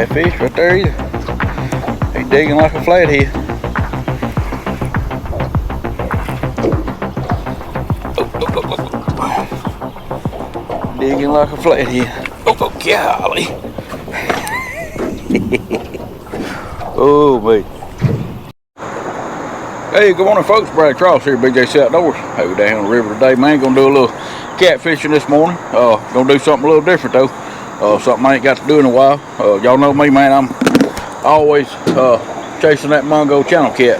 Catfish right there either. He's digging like a flathead. Digging like a flathead. Oh, golly. Oh, man. Hey, good morning, folks. Brad Cross here, BJC Outdoors. Hey, we're down on the river today, man. Gonna do a little catfishing this morning. Gonna do something a little different, though. Something I ain't got to do in a while. Y'all know me, man. I'm always chasing that Mungo channel cat.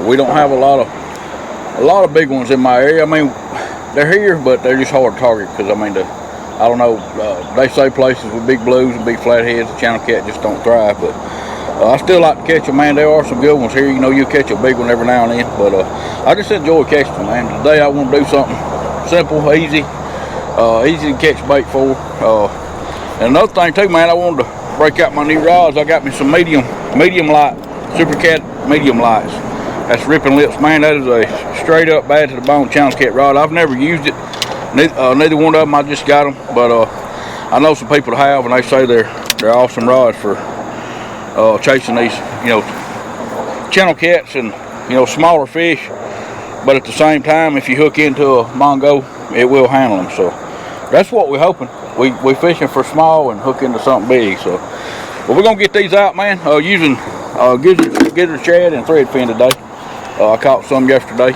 We don't have a lot of big ones in my area. I mean, they're here, but they're just hard to target because, I mean, I don't know. They say places with big blues and big flatheads, the channel cat just don't thrive, but I still like to catch them, man. There are some good ones here. You know, you catch a big one every now and then, but I just enjoy catching them, man. Today I want to do something simple, easy to catch bait for. And another thing too, man, I wanted to break out my new rods. I got me some medium light, Super Cat medium lights. That's Ripping Lips, man. That is a straight up bad to the bone channel cat rod. I've never used it. Neither one of them. I just got them, but I know some people have, and they say they're awesome rods for chasing these, you know, channel cats and, you know, smaller fish. But at the same time, if you hook into a Mungo, it will handle them. So that's what we're hoping. We fishing for small and hook into something big. So, well, we're gonna get these out, man. Using gizzard shad and thread fin today. I caught some yesterday.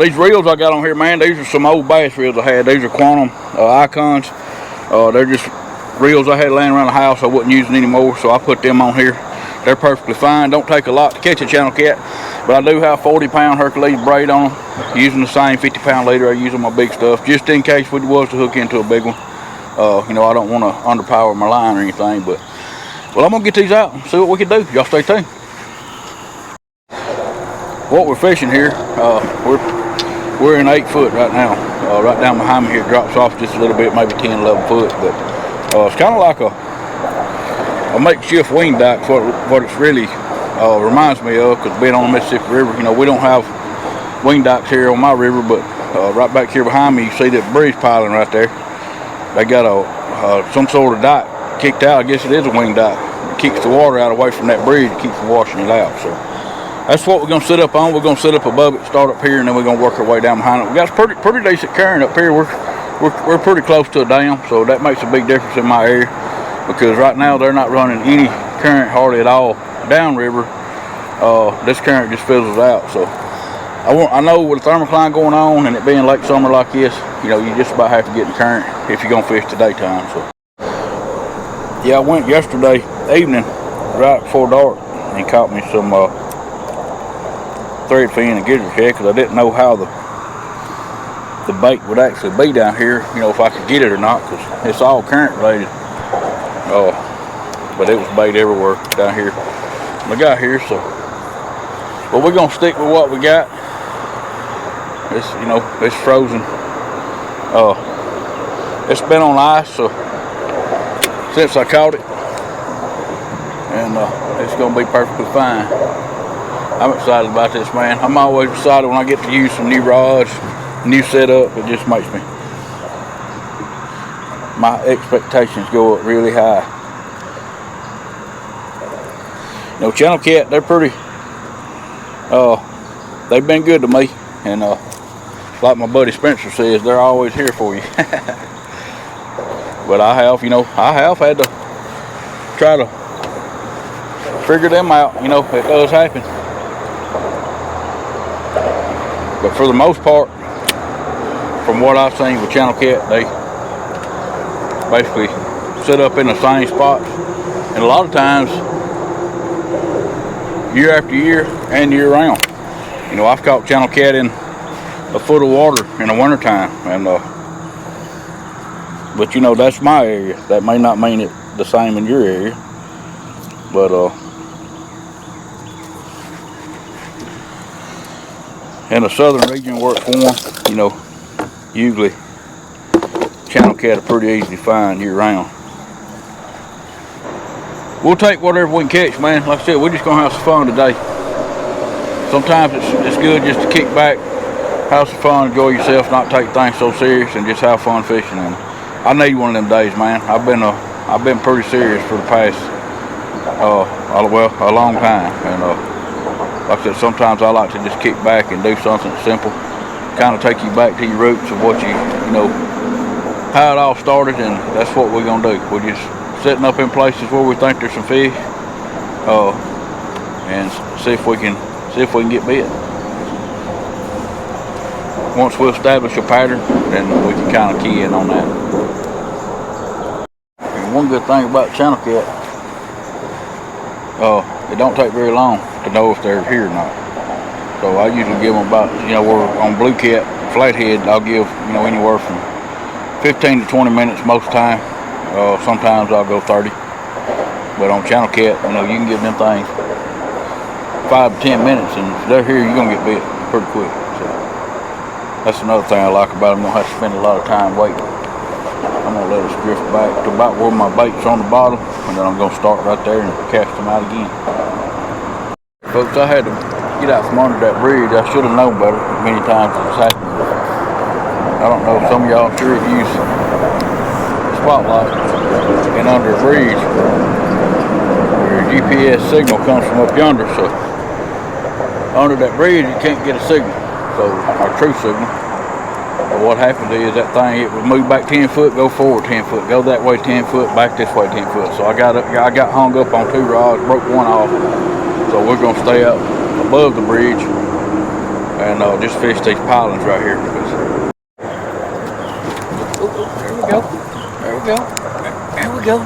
These reels I got on here, man, these are some old bass reels I had. These are Quantum Icons. They're just reels I had laying around the house I wasn't using anymore, so I put them on here. They're perfectly fine. Don't take a lot to catch a channel cat, but I do have 40-pound Hercules braid on them, using the same 50-pound leader I use on my big stuff, just in case we was to hook into a big one. You know, I don't want to underpower my line or anything, but well, I'm gonna get these out and see what we can do. Y'all stay tuned. What we're fishing here, we're in 8 foot right now. Right down behind me here, it drops off just a little bit, maybe 10, 11 foot, but it's kind of like a makeshift wing dock. What it's really reminds me of, because being on the Mississippi River, you know, we don't have wing docks here on my river, but right back here behind me, you see that bridge piling right there. They got some sort of dock kicked out. I guess it is a wing dock. It keeps the water out away from that bridge. It keeps from washing it out. So that's what we're gonna sit up on. We're gonna sit up above it, start up here, and then we're gonna work our way down behind it. We got pretty decent current up here. We're pretty close to a dam, so that makes a big difference in my area, because right now they're not running any current hardly at all downriver. This current just fizzles out. So I know with a thermocline going on and it being late summer like this, you know, you just about have to get in current if you're gonna fish the daytime. So yeah, I went yesterday evening right before dark and caught me some thread fin and gizzard shad, because I didn't know how the bait would actually be down here, you know, if I could get it or not, because it's all current related. But it was bait everywhere down here when I got here. So, but we're gonna stick with what we got. It's, you know, it's frozen. It's been on ice since I caught it, and it's gonna be perfectly fine. I'm excited about this, man. I'm always excited when I get to use some new rods, new setup. It just makes my expectations go up really high. You know, channel cat, they're pretty, they've been good to me, and like my buddy Spencer says, they're always here for you. But I have had to try to figure them out. You know, it does happen. But for the most part, from what I've seen with channel cat, they basically sit up in the same spots, and a lot of times, year after year and year round. You know, I've caught channel cat in a foot of water in the wintertime, and but you know, that's my area. That may not mean it the same in your area, but in the southern region where it's warm, you know, usually channel cat are pretty easy to find year round. We'll take whatever we can catch, man. Like I said, we're just gonna have some fun today. Sometimes it's good just to kick back, have some fun, enjoy yourself, not take things so serious, and just have fun fishing. And I need one of them days, man. I've been pretty serious for the past well, a long time. And like I said, sometimes I like to just kick back and do something simple, kind of take you back to your roots of what you know, how it all started, and that's what we're gonna do. We're just setting up in places where we think there's some fish, and see if we can get bit. Once we establish a pattern, then we can kind of key in on that. And one good thing about channel cat, it don't take very long to know if they're here or not. So I usually give them about, we're on blue cat, flathead, I'll give, anywhere from 15 to 20 minutes most time. Sometimes I'll go 30. But on channel cat, you can give them things 5 to 10 minutes, and if they're here, you're gonna get bit pretty quick. So that's another thing I like about them. I'm gonna have to spend a lot of time waiting. I'm gonna let us drift back to about where my bait's on the bottom, and then I'm gonna start right there and cast them out again. Folks, I had to get out from under that bridge. I should have known better many times it's happened. I don't know, some of y'all I'm sure have used spotlight and under a bridge where your GPS signal comes from up yonder. So under that bridge you can't get a signal, so our true signal. But what happened is that thing, it would move back 10 foot, go forward 10 foot, go that way 10 foot, back this way 10 foot. So I got hung up on 2 rods, broke one off. So we're gonna stay up above the bridge and just fish these pilings right here. There we go. There we go. There we go.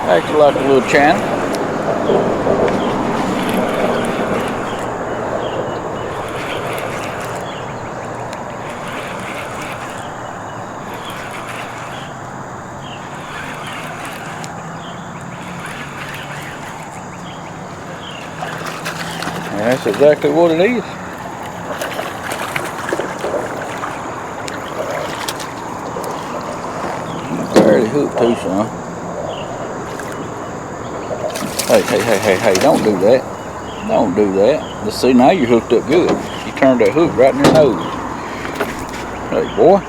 Acting like a little channel. And that's exactly what it is. Barely hooked too, son. Hey, don't do that. Don't do that. Let's see, now you're hooked up good. You turned that hook right in your nose. Hey, boy.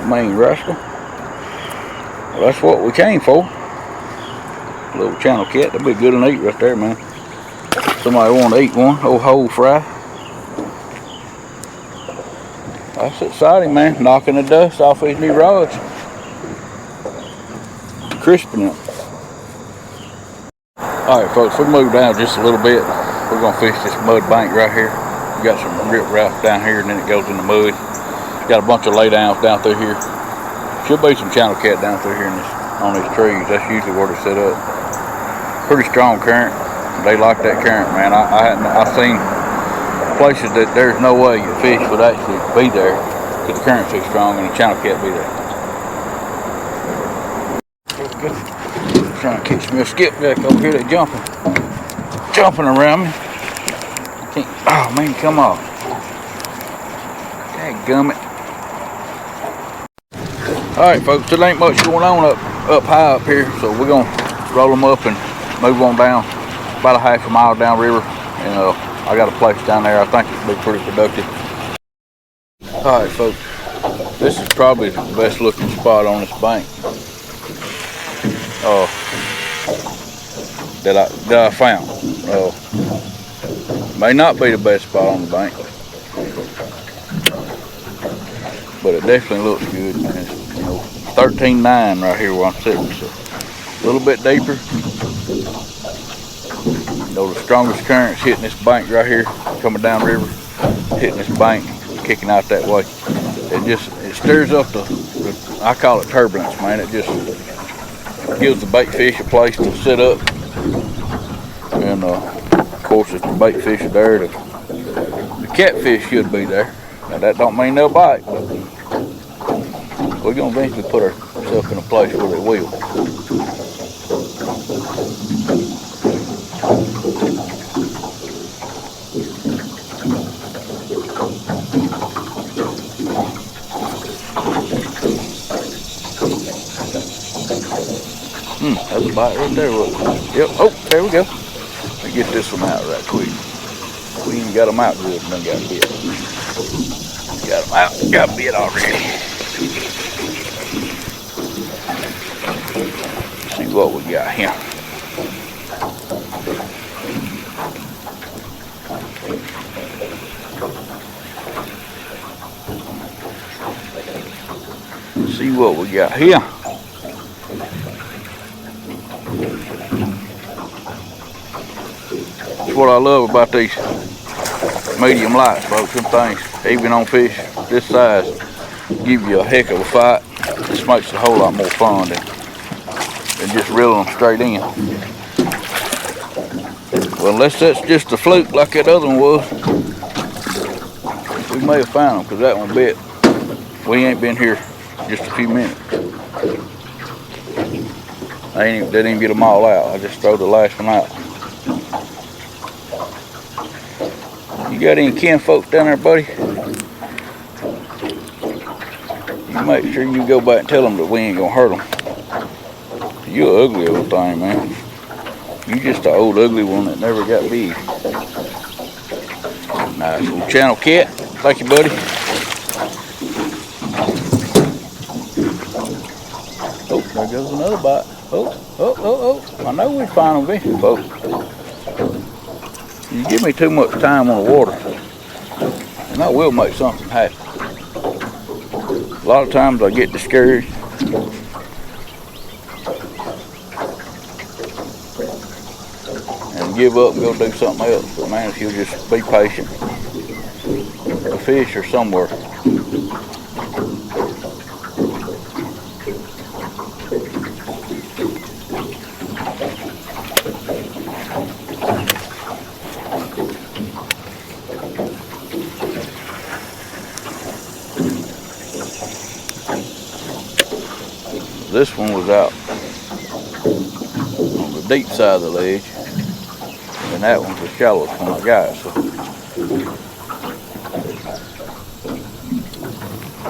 Mean rascal. Well, that's what we came for. A little channel cat. That'd be good and eat right there, man. Somebody want to eat one, old whole fry. That's exciting, man. Knocking the dust off these new rods. Crisping them. Alright folks, we moved down just a little bit. We're going to fish this mud bank right here. We got some rip rap down here, and then it goes in the mud. Got a bunch of lay downs down through here. Should be some channel cat down through here on these trees. That's usually where they're set up. Pretty strong current. They like that current, man. I've seen places that there's no way your fish would actually be there because the current's too strong and the channel cat be there. Trying to catch me a skipjack over here. They're jumping around me. Oh man, come on. Dadgummit. Alright folks, there ain't much going on up high up here, so we're gonna roll them up and move on down about a half a mile downriver, and I got a place down there I think it'll be pretty productive. Alright folks, this is probably the best looking spot on this bank that I found. May not be the best spot on the bank, but it definitely looks good. And it's 13.9 right here where I'm sitting, so a little bit deeper. The strongest current's hitting this bank right here, coming down river, hitting this bank, kicking out that way. It stirs up I call it turbulence, man. It just gives the bait fish a place to sit up, and of course if the bait fish are there, the catfish should be there. Now that don't mean they'll bite, but we're gonna eventually put ourselves in a place where they will. That's a bite right there, look. Yep, oh, there we go. Let me get this one out right quick. We even got them out good, and then got bit. Got them out, got bit already. what we got here. See what we got here. That's what I love about these medium lights, folks. Them things, even on fish this size, give you a heck of a fight. This makes it a whole lot more fun than just reeling them straight in. Well, unless that's just a fluke like that other one was, we may have found them, because that one bit. We ain't been here just a few minutes. They didn't even get them all out. I just throw the last one out. You got any kin folks down there, buddy? You make sure you go back and tell them that we ain't gonna hurt them. You're an ugly old thing, man. You just an old ugly one that never got big. Nice little channel cat. Thank you, buddy. Oh, there goes another bite. Oh. I know we find them eventually, folks. You give me too much time on the water, and I will make something happen. A lot of times I get discouraged. And give up and go do something else. But man, if you'll just be patient, the fish are somewhere. This one was out on the deep side of the ledge, and that one's the shallowest one I got. So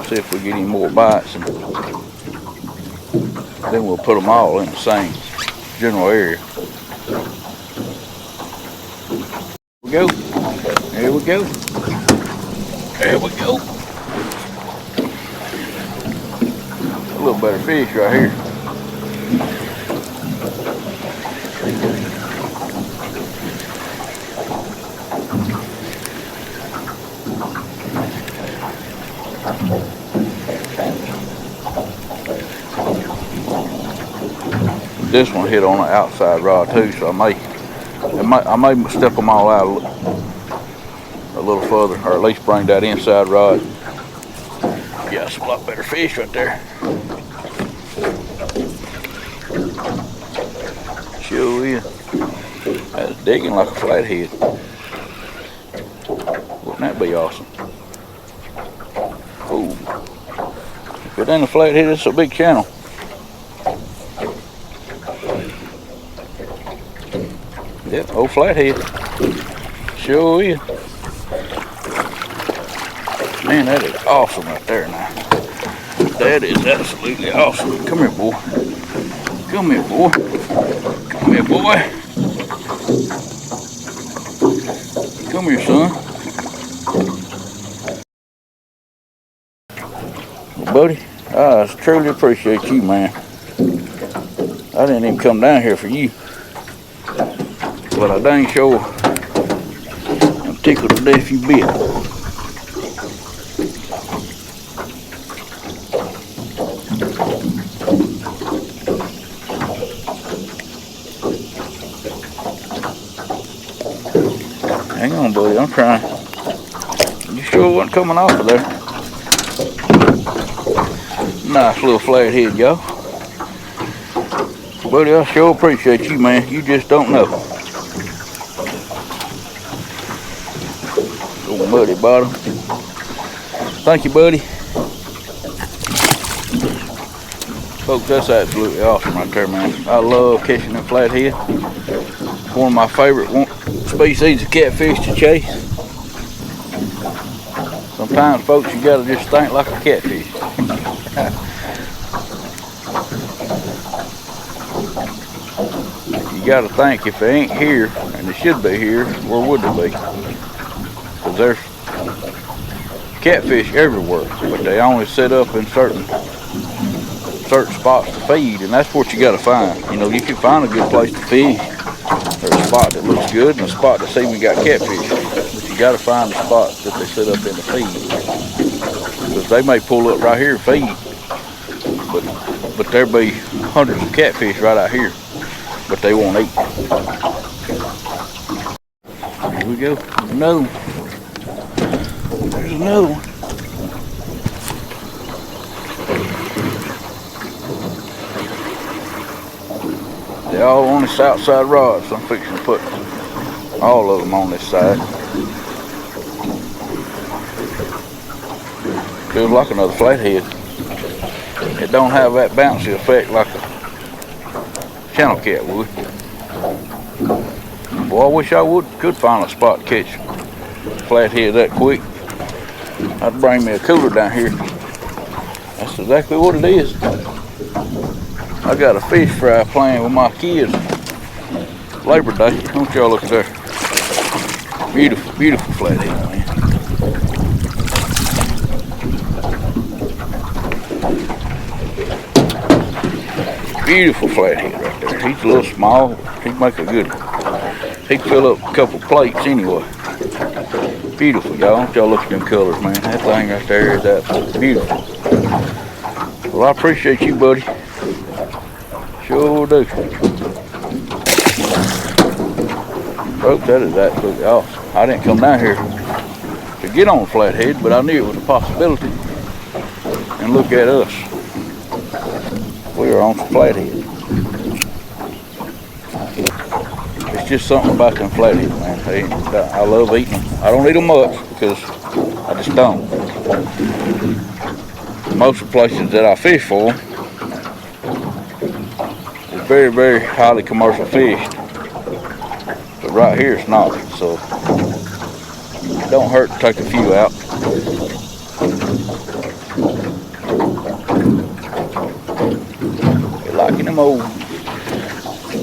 see if we get any more bites, and then we'll put them all in the same general area. Here we go. There we go. There we go. A little better fish right here. This one hit on the outside rod too, so I may step them all out a little further, or at least bring that inside rod. Yeah, some lot better fish right there. Sure is. That's digging like a flathead. Wouldn't that be awesome? Ooh. If it ain't a flathead, it's a big channel. Yep, old flathead. Sure is. Man, that is awesome right there now. That is absolutely awesome. Come here, boy. Come here, boy. Come here, boy. Come here, son. Well, buddy, I truly appreciate you, man. I didn't even come down here for you. But I dang sure I'm tickled to death you bit. Hang on, buddy, I'm trying. You sure wasn't coming off of there? Nice little flathead, y'all. Buddy, I sure appreciate you, man. You just don't know. Old muddy bottom. Thank you, buddy. Folks, that's absolutely awesome right there, man. I love catching them flathead. One of my favorite species of catfish to chase. Sometimes, folks, you gotta just think like a catfish. You gotta think, if they ain't here, and they should be here, where would they be? Because there's catfish everywhere, but they only set up in certain certain spots to feed, and that's what you got to find. You know, you can find a good place to feed. There's a spot that looks good and a spot that's even got catfish. But you got to find the spots that they set up in the feed. Because they may pull up right here and feed, but there'll be hundreds of catfish right out here, but they won't eat. Here we go. Another one. There's another one. They're all on this outside rod, so I'm fixing to put all of them on this side. Feels like another flathead. It don't have that bouncy effect like a channel cat would. Boy, I wish I could find a spot to catch flathead that quick. I'd bring me a cooler down here. That's exactly what it is. I got a fish fry playing with my kids Labor Day. Don't y'all look there. Beautiful, beautiful flathead, man. Beautiful flathead right there. He's a little small. He'd make a good one. He'd fill up a couple plates anyway. Beautiful, y'all. Don't y'all look at them colors, man. That thing right there is absolutely beautiful. Well, I appreciate you, buddy. Sure do. Folks, that is absolutely awesome. I didn't come down here to get on flathead, but I knew it was a possibility. And look at us. We are on some flathead. It's just something about them flathead, man. I love eating them. I don't eat them much because I just don't. Most of the places that I fish for them, very, very highly commercial fished, but right here it's not, so it don't hurt to take a few out. They're liking them old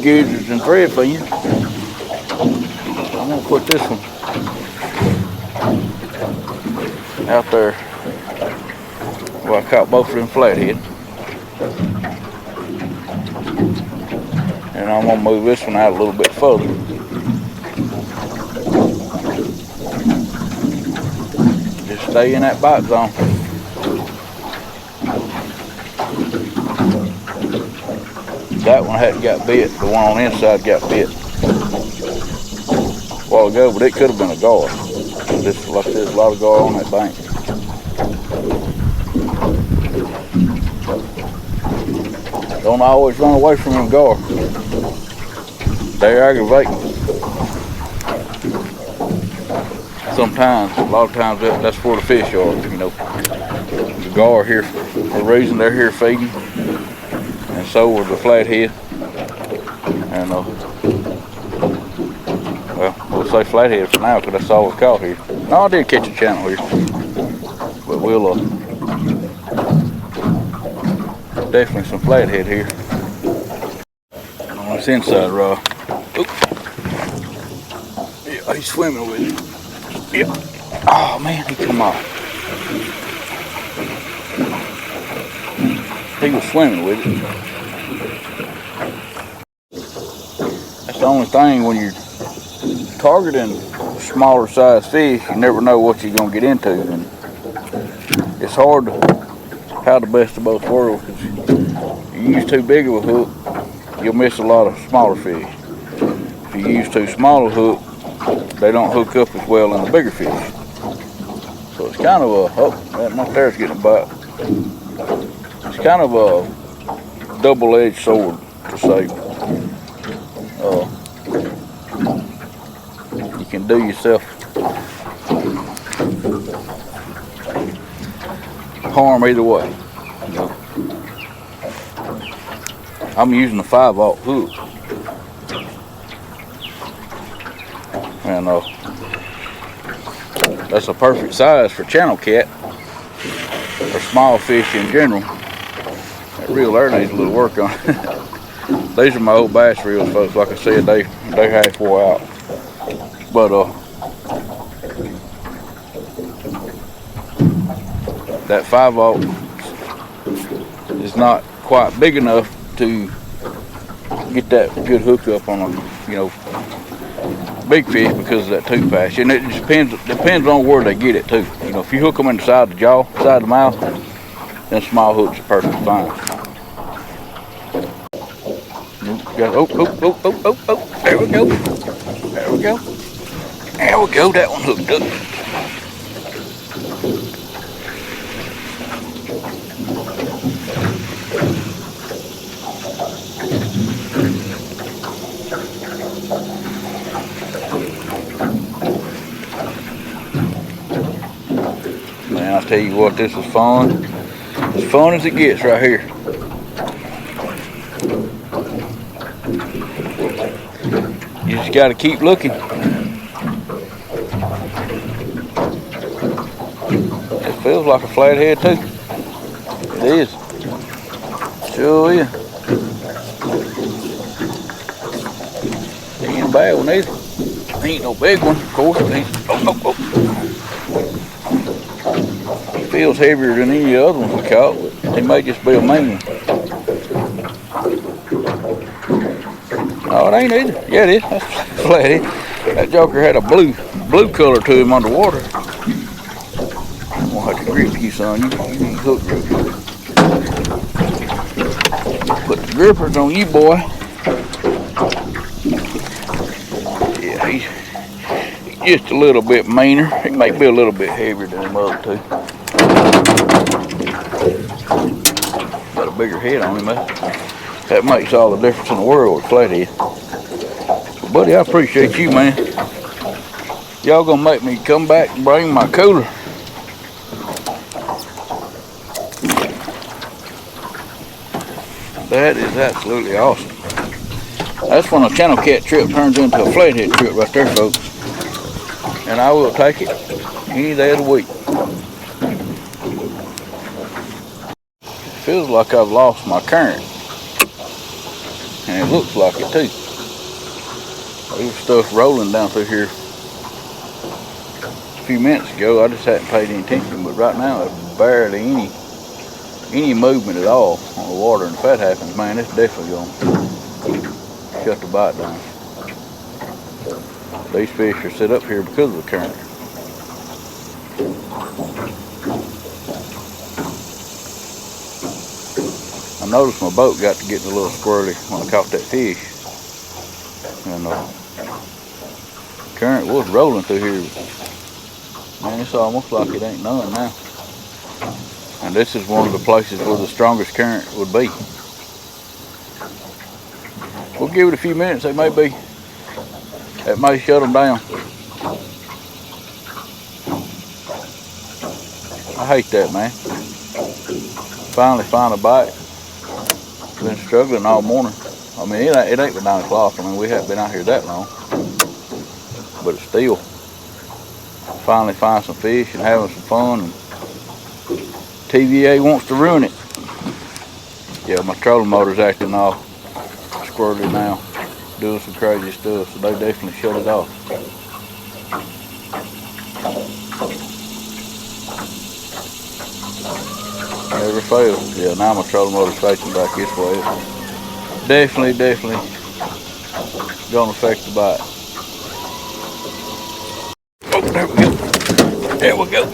gizzards and thread fins. I'm gonna put this one out there where I caught both of them flathead. And I'm gonna move this one out a little bit further. Just stay in that bite zone. That one hadn't got bit. The one on the inside got bit a while ago, but it could have been a gar. Just like there's a lot of gar on that bank. Don't always run away from them gar. They're aggravating. Sometimes, a lot of times, that's where the fish are, you know. The gar here, for the reason they're here feeding, and so are the flathead. And, well, we'll say flathead for now, because that's all we caught here. No, I did catch a channel here, but we'll, definitely some flathead here. On this inside rod. Oops. Yeah, he's swimming with it. Yep. Oh man, he come off. He was swimming with it. That's the only thing when you're targeting smaller size fish, you never know what you're gonna get into, and it's hard to have the best of both worlds. Cause you use too big of a hook, you'll miss a lot of smaller fish. If you use too small a hook, they don't hook up as well in the bigger fish. So it's kind of a, oh, that right there's getting a bite. It's kind of a double-edged sword, to say. You can do yourself harm either way. You know. I'm using a 5/0 hook, and that's a perfect size for channel cat or small fish in general. That reel there needs a little work on it. These are my old bass reels, folks. Like I said, they half wore out, but that 5/0 is not quite big enough to get that good hook up on a, you know, big fish because of that tooth patch. And it just depends on where they get it too. You know, if you hook them in the side of the jaw, side of the mouth, then small hooks are perfectly fine. Oh, there we go. There we go. There we go, that one hooked up. Man, I tell you what, this is fun. As fun as it gets right here. You just got to keep looking. It feels like a flathead too. It is. Sure is. It ain't a bad one either. It ain't no big one, of course. It ain't. Oh. He feels heavier than any other ones we caught, but he may just be a main one. No, it ain't either. Yeah, it is. That's flathead. That joker had a blue color to him underwater. I'm gonna have to grip you, son. You need hook grip. Put the grippers on you, boy. Yeah, he's just a little bit meaner. He may be a little bit heavier than them other two. Got a bigger head on him, man. That makes all the difference in the world with flathead. Buddy, I appreciate you, man. Y'all gonna make me come back and bring my cooler. That is absolutely awesome. That's when a channel cat trip turns into a flathead trip right there, folks. And I will take it any day of the week. It feels like I've lost my current. And it looks like it too. There was stuff rolling down through here a few minutes ago. I just hadn't paid any attention, but right now there's barely any movement at all on the water. And if that happens, man, it's definitely gonna shut the bite down. These fish are set up here because of the current. I noticed my boat got to getting a little squirrely when I caught that fish. And current was rolling through here. Man, it's almost like it ain't none now. And this is one of the places where the strongest current would be. We'll give it a few minutes. It may shut them down. I hate that, man. Finally find a bite. Been struggling all morning. I mean, it ain't been 9 o'clock. I mean, we haven't been out here that long. But it's still. Finally find some fish and having some fun. And TVA wants to ruin it. Yeah, my trolling motor's acting all squirrely now. Doing some crazy stuff, so they definitely shut it off. Never fails. Yeah, now my trolling motor's facing back this way. It's definitely gonna affect the bite. Oh, there we go. There we go.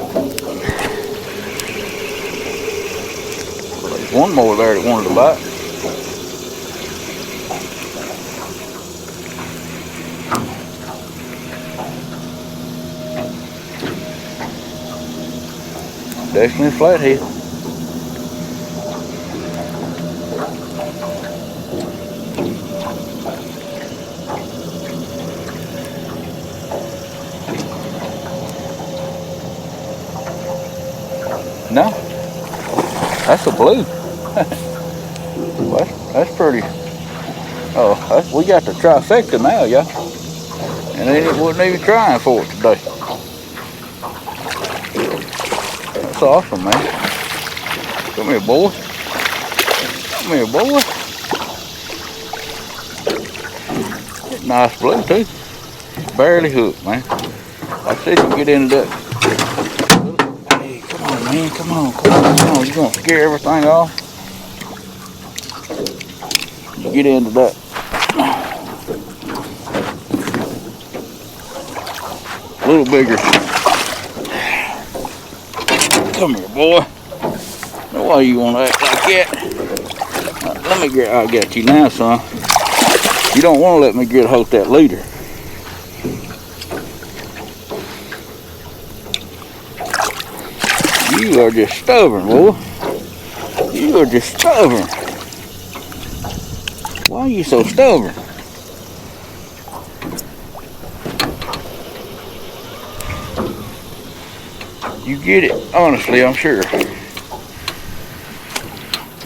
There's one more there that wanted to bite. Definitely a flathead. No, that's a blue. Well, that's pretty. Oh, we got the trifecta now, y'all. And it wasn't even trying for it today. That's awesome, man. Come here, boy. Come here, boy. Nice blue, too. Barely hooked, man. I said you get into that. Hey, come on, man. Come on. You're going to scare everything off. You get into that. A little bigger. Come here, boy. Now, why you want to act like that? Let me get, I got you now, son. You don't want to let me get a hold of that leader. You are just stubborn, boy. You are just stubborn. Why are you so stubborn? You get it, honestly, I'm sure.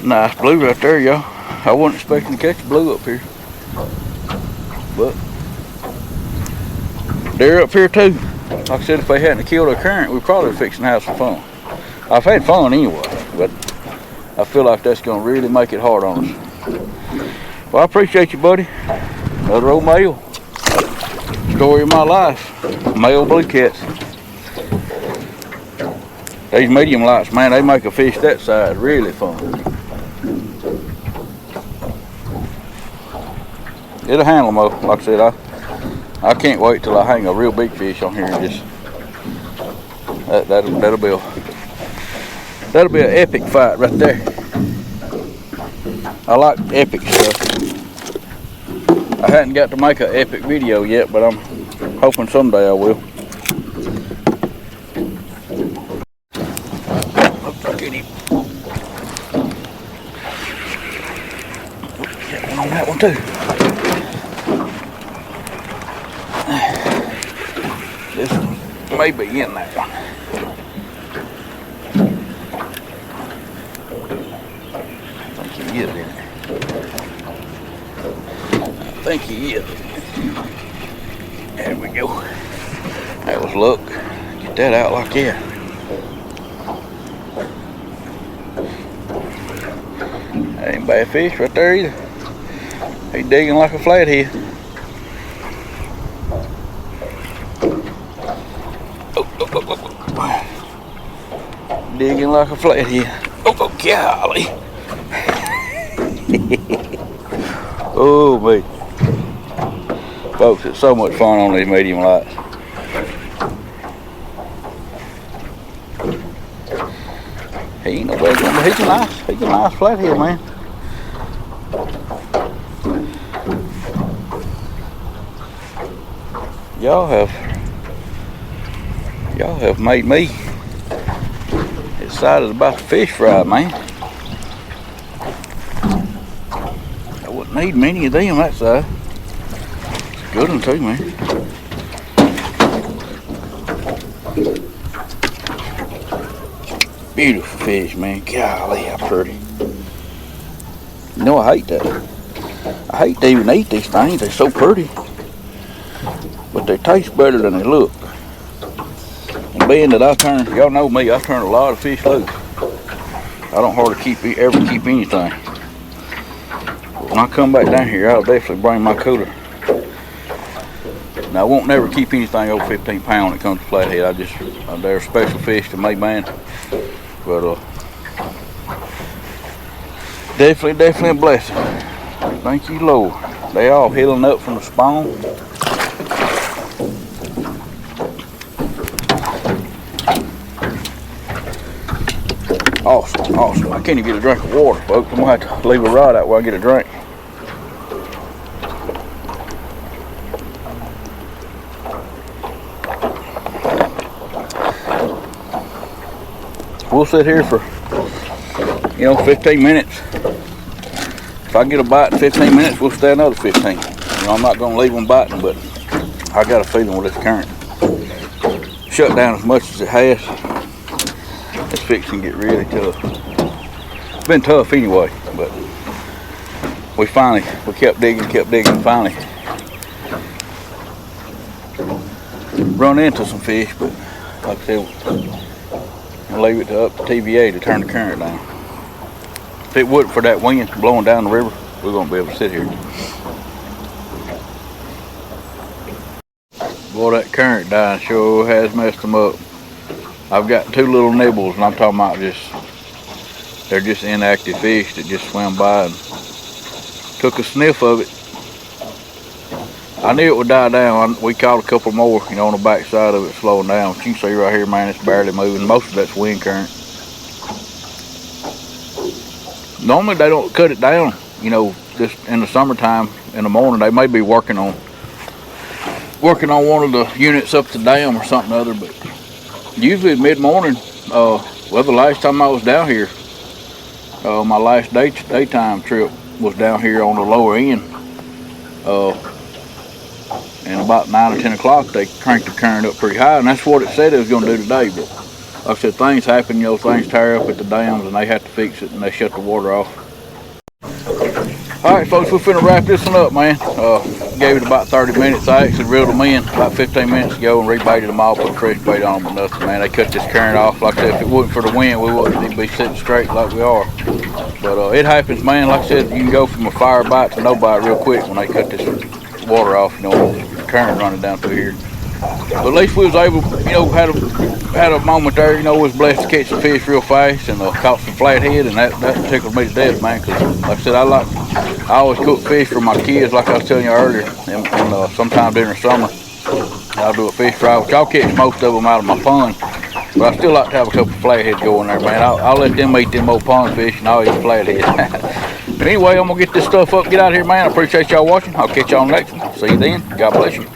Nice blue right there, y'all. I wasn't expecting to catch a blue up here. But they're up here too. Like I said, if they hadn't killed a current, we'd probably fixing to have some fun. I've had fun anyway, but I feel like that's gonna really make it hard on us. Well, I appreciate you, buddy. Another old male. Story of my life. Male blue cats. These medium lights, man, they make a fish that size really fun. It'll handle them though. Like I said, I can't wait till I hang a real big fish on here and just that'll be an epic fight right there. I like epic stuff. I hadn't got to make an epic video yet, but I'm hoping someday I will. Look at him. Got one on that one too. This one may be in that one. I think he is in it. I think he is. There we go. That was luck. Get that out like that. That ain't bad fish right there either. He's digging like a flathead. Digging like a flathead. Oh, golly. Oh, man. Folks, it's so much fun on these medium lights. He ain't no bad one, but he's a nice flathead, man. Y'all have made me excited about the fish fry, man. I wouldn't need many of them that size. It's a good one too, man. Beautiful fish, man. Golly, how pretty. You know, I hate that. I hate to even eat these things. They're so pretty. But they taste better than they look. And being that y'all know me, I turn a lot of fish loose. I don't hardly ever keep anything. But when I come back down here, I'll definitely bring my cooler. Now, I won't never keep anything over 15 pounds when it comes to flathead. They're a special fish to me, man. But definitely a blessing. Thank you, Lord. They all healing up from the spawn. Awesome. I can't even get a drink of water, folks. I'm gonna have to leave a rod out while I get a drink. We'll sit here for, 15 minutes. If I get a bite in 15 minutes, we'll stay another 15. I'm not gonna leave them biting, but I got a feeling with this current shut down as much as it has, it's fixing to get really tough. It's been tough anyway, but we kept digging, finally run into some fish, but like I said, we'll leave it up to TVA to turn the current down. If it wasn't for that wind blowing down the river, we're gonna be able to sit here. Boy, that current dying sure has messed them up. I've got two little nibbles, and I'm talking about they're just inactive fish that just swam by and Took a sniff of it. I knew it would die down. We caught a couple more, you know, on the back side of it, slowing down. But you can see right here, man, it's barely moving. Most of that's wind current. Normally they don't cut it down, you know, just in the summertime in the morning. They may be working on one of the units up the dam or something other, but usually mid-morning, well, the last time I was down here, my last daytime trip was down here on the lower end, and about 9 or 10 o'clock they cranked the current up pretty high, and that's what it said it was going to do today. But like I said, things happen, you know, things tear up at the dams and they have to fix it and they shut the water off. Alright folks, we're finna wrap this one up, man. Gave it about 30 minutes. I actually reeled them in about 15 minutes ago and rebaited them all, put fresh bait on them, but nothing, man. They cut this current off. Like I said, if it wasn't for the wind, we wouldn't even be sitting straight like we are. But it happens, man. Like I said, you can go from a fire bite to no bite real quick when they cut this water off, you know, the current running down through here. But at least we was able, you know, had a moment there, you know, was blessed to catch some fish real fast and caught some flathead, and that tickled me to death, man, because like I said, I always cook fish for my kids, like I was telling you earlier, and sometime during the summer, I'll do a fish fry, which I'll catch most of them out of my pond, but I still like to have a couple of flathead going there, man. I'll let them eat them old pond fish, and I'll eat flathead. But anyway, I'm going to get this stuff up, get out of here, man. I appreciate y'all watching. I'll catch y'all on the next one. See you then. God bless you.